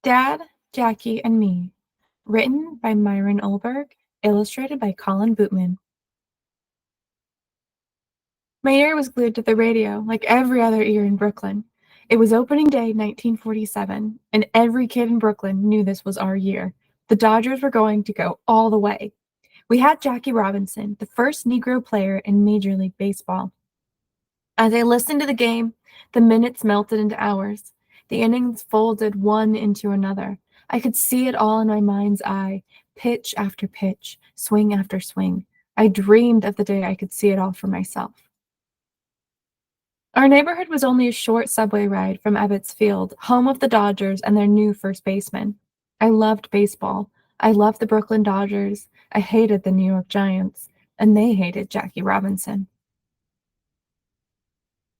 Dad, Jackie, and Me. Written by Myron Olberg, illustrated by Colin Bootman. My ear was glued to the radio like every other ear in Brooklyn. It was opening day 1947, and every kid in Brooklyn knew this was our year. The Dodgers were going to go all the way. We had Jackie Robinson, the first Negro player in Major League Baseball. As I listened to the game, the minutes melted into hours. The innings folded one into another. I could see it all in my mind's eye, pitch after pitch, swing after swing. I dreamed of the day I could see it all for myself. Our neighborhood was only a short subway ride from Ebbets Field, home of the Dodgers and their new first baseman. I loved baseball. I loved the Brooklyn Dodgers. I hated the New York Giants, and they hated Jackie Robinson.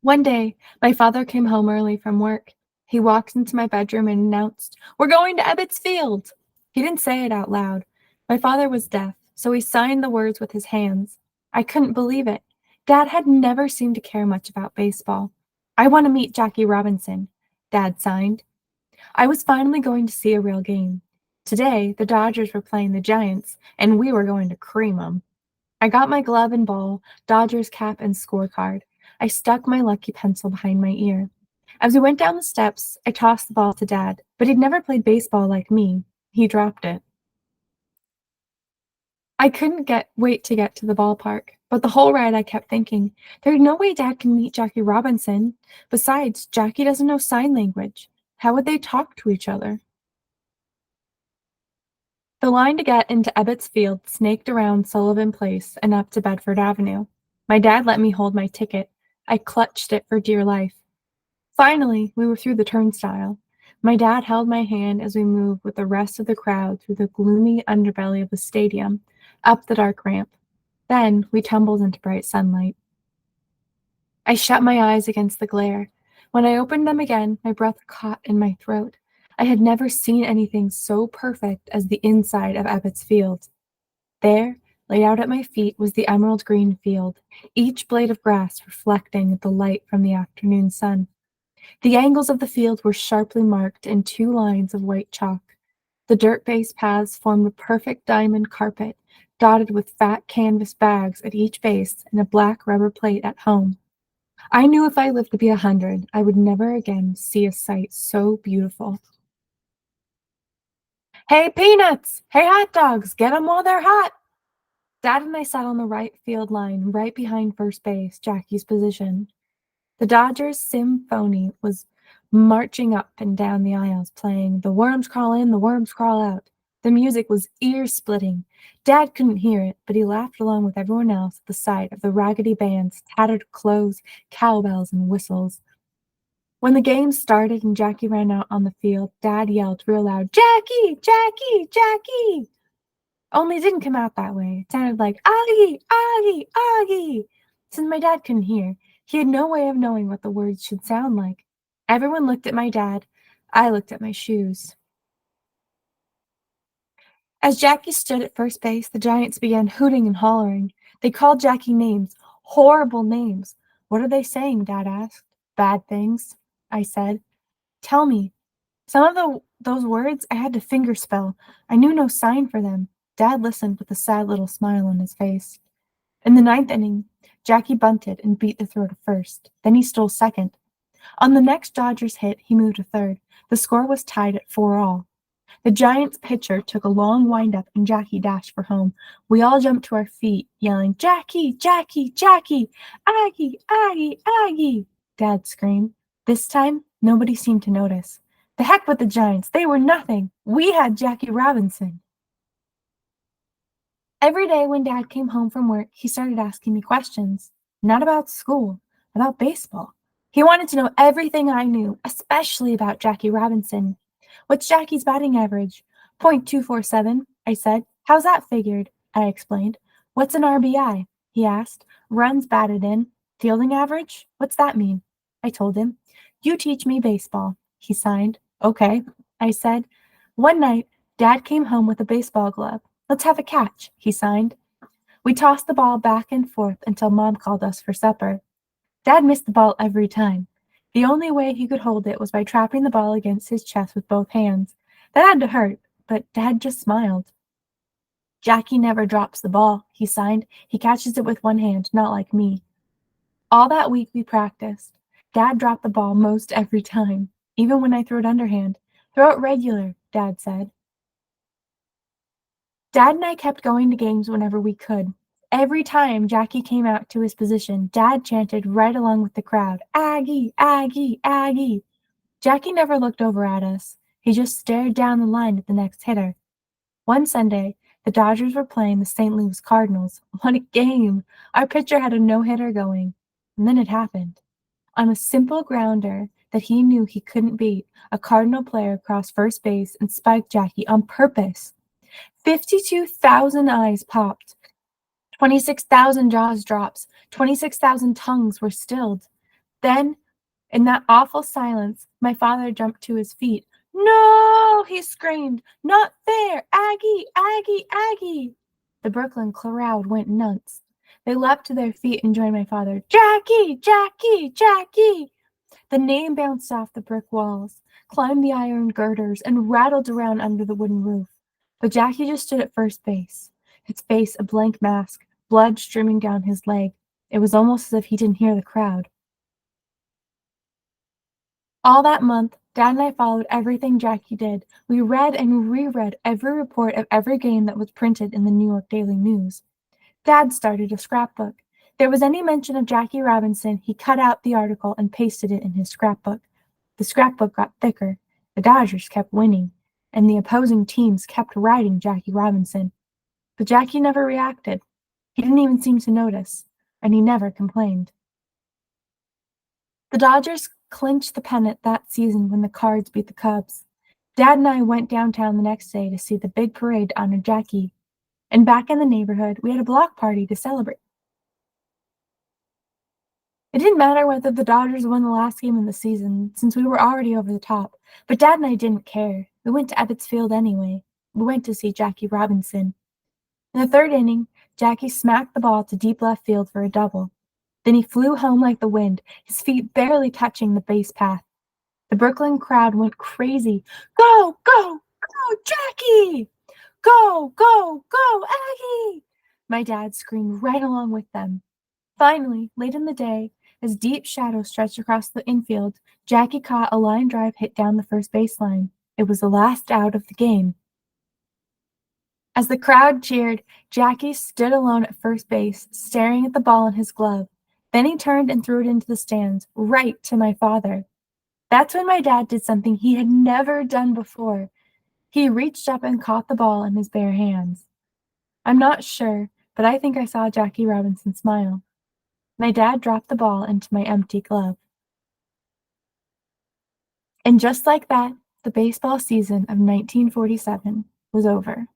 One day, my father came home early from work. He walked into my bedroom and announced, "We're going to Ebbets Field." He didn't say it out loud. My father was deaf, so he signed the words with his hands. I couldn't believe it. Dad had never seemed to care much about baseball. "I want to meet Jackie Robinson," Dad signed. I was finally going to see a real game. Today, the Dodgers were playing the Giants, and we were going to cream them. I got my glove and ball, Dodgers cap and scorecard. I stuck my lucky pencil behind my ear. As we went down the steps, I tossed the ball to Dad, but he'd never played baseball like me. He dropped it. I couldn't wait to get to the ballpark, but the whole ride I kept thinking, there's no way Dad can meet Jackie Robinson. Besides, Jackie doesn't know sign language. How would they talk to each other? The line to get into Ebbets Field snaked around Sullivan Place and up to Bedford Avenue. My dad let me hold my ticket. I clutched it for dear life. Finally, we were through the turnstile. My dad held my hand as we moved with the rest of the crowd through the gloomy underbelly of the stadium, up the dark ramp. Then we tumbled into bright sunlight. I shut my eyes against the glare. When I opened them again, my breath caught in my throat. I had never seen anything so perfect as the inside of Ebbets Field. There, laid out at my feet, was the emerald green field, each blade of grass reflecting the light from the afternoon sun. The angles of the field were sharply marked in two lines of white chalk. The dirt-based paths formed a perfect diamond carpet, dotted with fat canvas bags at each base and a black rubber plate at home. I knew if I lived to be 100, I would never again see a sight so beautiful. "Hey, peanuts! Hey, hot dogs! Get 'em while they're hot!" Dad and I sat on the right field line, right behind first base, Jackie's position. The Dodgers symphony was marching up and down the aisles, playing "The Worms Crawl In, the Worms Crawl Out." The music was ear-splitting. Dad couldn't hear it, but he laughed along with everyone else at the sight of the raggedy band's tattered clothes, cowbells, and whistles. When the game started and Jackie ran out on the field, Dad yelled real loud, "Jackie! Jackie! Jackie!" Only it didn't come out that way. It sounded like, "Augie! Augie! Augie!" Since my dad couldn't hear, he had no way of knowing what the words should sound like. Everyone looked at my dad. I looked at my shoes. As Jackie stood at first base, the Giants began hooting and hollering. They called Jackie names, horrible names. "What are they saying?" Dad asked. "Bad things," I said. "Tell me." Some of those words I had to fingerspell. I knew no sign for them. Dad listened with a sad little smile on his face. In the ninth inning, Jackie bunted and beat the throw to first. Then he stole second. On the next Dodgers hit, he moved to third. The score was tied at 4-all. The Giants pitcher took a long windup and Jackie dashed for home. We all jumped to our feet, yelling, "Jackie! Jackie! Jackie! Aggie! Aggie! Aggie!" Dad screamed. This time, nobody seemed to notice. The heck with the Giants. They were nothing. We had Jackie Robinson. Every day when Dad came home from work, he started asking me questions. Not about school, about baseball. He wanted to know everything I knew, especially about Jackie Robinson. "What's Jackie's batting average?" .247, I said. "How's that figured?" I explained. "What's an RBI?" he asked. "Runs batted in." "Fielding average? What's that mean?" I told him. "You teach me baseball," he signed. "Okay," I said. One night, Dad came home with a baseball glove. "Let's have a catch," he signed. We tossed the ball back and forth until Mom called us for supper. Dad missed the ball every time. The only way he could hold it was by trapping the ball against his chest with both hands. That had to hurt, but Dad just smiled. Jackie never drops the ball, he signed. He catches it with one hand, not like me. All that week we practiced. Dad dropped the ball most every time, even when I threw it underhand. Throw it regular, Dad said. Dad and I kept going to games whenever we could. Every time Jackie came out to his position, Dad chanted right along with the crowd, Aggie, Aggie, Aggie. Jackie never looked over at us. He just stared down the line at the next hitter. One Sunday, the Dodgers were playing the St. Louis Cardinals. What a game! Our pitcher had a no-hitter going. And then it happened. On a simple grounder that he knew he couldn't beat, a Cardinal player crossed first base and spiked Jackie on purpose. 52,000 eyes popped. 26,000 jaws dropped. 26,000 tongues were stilled. Then, in that awful silence, my father jumped to his feet. No, he screamed. Not fair. Aggie, Aggie, Aggie. The Brooklyn crowd went nuts. They leapt to their feet and joined my father. Jackie, Jackie, Jackie. The name bounced off the brick walls, climbed the iron girders, and rattled around under the wooden roof. But Jackie just stood at first base, his face a blank mask, blood streaming down his leg. It was almost as if he didn't hear the crowd. All that month, Dad and I followed everything Jackie did. We read and reread every report of every game that was printed in the New York Daily News. Dad started a scrapbook. If there was any mention of Jackie Robinson, he cut out the article and pasted it in his scrapbook. The scrapbook got thicker. The Dodgers kept winning, and the opposing teams kept writing Jackie Robinson. But Jackie never reacted. He didn't even seem to notice, and he never complained. The Dodgers clinched the pennant that season when the Cards beat the Cubs. Dad and I went downtown the next day to see the big parade to honor Jackie. And back in the neighborhood, we had a block party to celebrate. It didn't matter whether the Dodgers won the last game of the season, since we were already over the top. But Dad and I didn't care. We went to Ebbets Field anyway. We went to see Jackie Robinson. In the third inning, Jackie smacked the ball to deep left field for a double. Then he flew home like the wind, his feet barely touching the base path. The Brooklyn crowd went crazy. Go, go, go, Jackie! Go, go, go, Aggie! My dad screamed right along with them. Finally, late in the day, as deep shadows stretched across the infield, Jackie caught a line drive hit down the first baseline. It was the last out of the game. As the crowd cheered, Jackie stood alone at first base, staring at the ball in his glove. Then he turned and threw it into the stands, right to my father. That's when my dad did something he had never done before. He reached up and caught the ball in his bare hands. I'm not sure, but I think I saw Jackie Robinson smile. My dad dropped the ball into my empty glove. And just like that, the baseball season of 1947 was over.